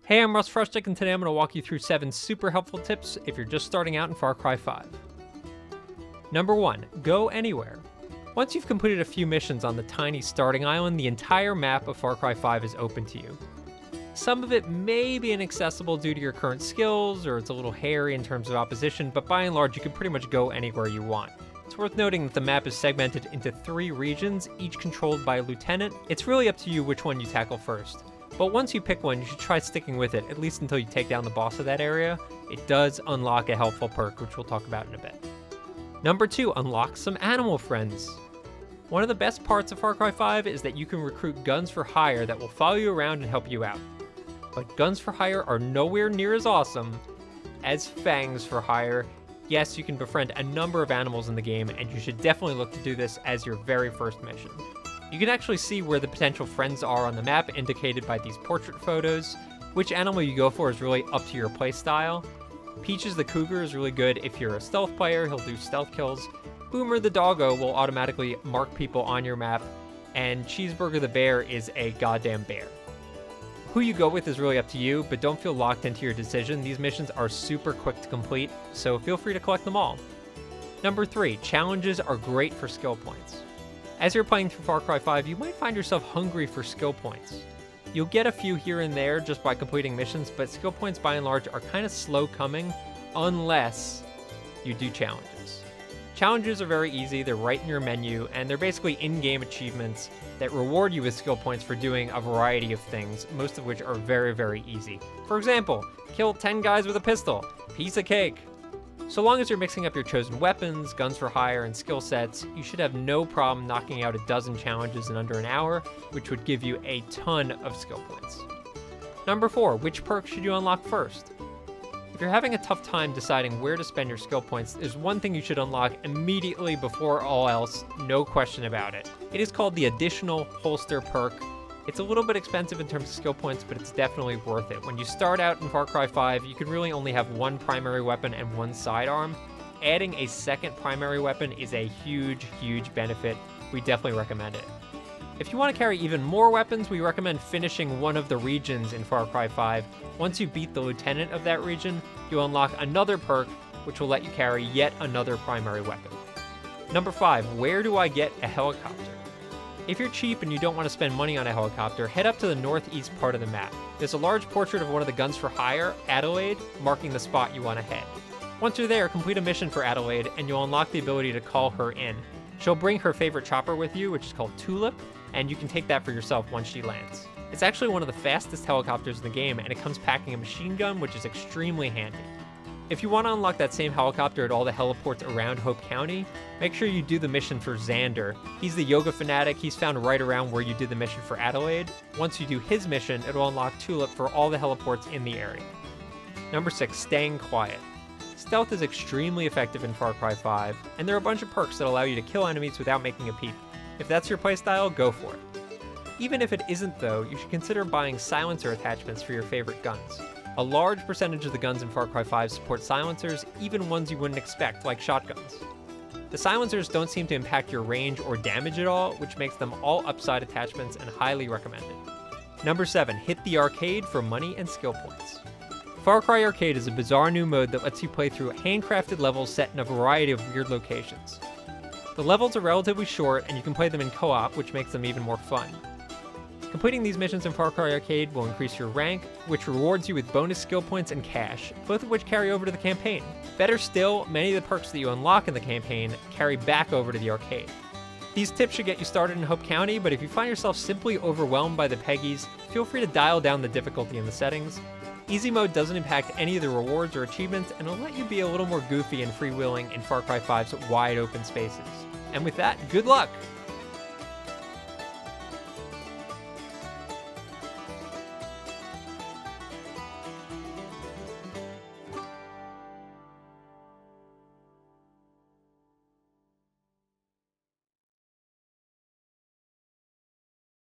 Hey, I'm Russ Frushtick, and today I'm going to walk you through 7 super helpful tips if you're just starting out in Far Cry 5. Number 1, go anywhere. Once you've completed a few missions on the tiny starting island, the entire map of Far Cry 5 is open to you. Some of it may be inaccessible due to your current skills, or it's a little hairy in terms of opposition, but by and large you can pretty much go anywhere you want. It's worth noting that the map is segmented into 3 regions, each controlled by a lieutenant. It's really up to you which one you tackle first. But once you pick one, you should try sticking with it, at least until you take down the boss of that area. It does unlock a helpful perk, which we'll talk about in a bit. Number 2, unlock some animal friends. One of the best parts of Far Cry 5 is that you can recruit guns for hire that will follow you around and help you out. But guns for hire are nowhere near as awesome as fangs for hire. Yes, you can befriend a number of animals in the game, and you should definitely look to do this as your very first mission. You can actually see where the potential friends are on the map, indicated by these portrait photos. Which animal you go for is really up to your playstyle. Peaches the cougar is really good if you're a stealth player, he'll do stealth kills. Boomer the doggo will automatically mark people on your map, and Cheeseburger the bear is a goddamn bear. Who you go with is really up to you, but don't feel locked into your decision. These missions are super quick to complete, so feel free to collect them all. Number 3, challenges are great for skill points. As you're playing through Far Cry 5, you might find yourself hungry for skill points. You'll get a few here and there just by completing missions, but skill points by and large are kind of slow coming unless you do challenges. Challenges are very easy, they're right in your menu, and they're basically in-game achievements that reward you with skill points for doing a variety of things, most of which are very, very easy. For example, kill 10 guys with a pistol, piece of cake. So long as you're mixing up your chosen weapons, guns for hire, and skill sets, you should have no problem knocking out a dozen challenges in under an hour, which would give you a ton of skill points. Number 4, which perk should you unlock first? If you're having a tough time deciding where to spend your skill points, there's one thing you should unlock immediately before all else, no question about it. It is called the Additional Holster perk. It's a little bit expensive in terms of skill points, but it's definitely worth it. When you start out in Far Cry 5, you can really only have one primary weapon and one sidearm. Adding a second primary weapon is a huge, huge benefit. We definitely recommend it. If you want to carry even more weapons, we recommend finishing one of the regions in Far Cry 5. Once you beat the lieutenant of that region, you'll unlock another perk, which will let you carry yet another primary weapon. Number 5, where do I get a helicopter? If you're cheap and you don't want to spend money on a helicopter, head up to the northeast part of the map. There's a large portrait of one of the guns for hire, Adelaide, marking the spot you want to head. Once you're there, complete a mission for Adelaide, and you'll unlock the ability to call her in. She'll bring her favorite chopper with you, which is called Tulip, and you can take that for yourself once she lands. It's actually one of the fastest helicopters in the game, and it comes packing a machine gun, which is extremely handy. If you want to unlock that same helicopter at all the heliports around Hope County, make sure you do the mission for Xander. He's the yoga fanatic, he's found right around where you did the mission for Adelaide. Once you do his mission, it'll unlock Tulip for all the heliports in the area. Number 6, staying quiet. Stealth is extremely effective in Far Cry 5, and there are a bunch of perks that allow you to kill enemies without making a peep. If that's your playstyle, go for it. Even if it isn't though, you should consider buying silencer attachments for your favorite guns. A large percentage of the guns in Far Cry 5 support silencers, even ones you wouldn't expect, like shotguns. The silencers don't seem to impact your range or damage at all, which makes them all upside attachments and highly recommended. Number 7, hit the arcade for money and skill points. Far Cry Arcade is a bizarre new mode that lets you play through handcrafted levels set in a variety of weird locations. The levels are relatively short, and you can play them in co-op, which makes them even more fun. Completing these missions in Far Cry Arcade will increase your rank, which rewards you with bonus skill points and cash, both of which carry over to the campaign. Better still, many of the perks that you unlock in the campaign carry back over to the arcade. These tips should get you started in Hope County, but if you find yourself simply overwhelmed by the Peggies, feel free to dial down the difficulty in the settings. Easy mode doesn't impact any of the rewards or achievements, and it'll let you be a little more goofy and freewheeling in Far Cry 5's wide open spaces. And with that, good luck!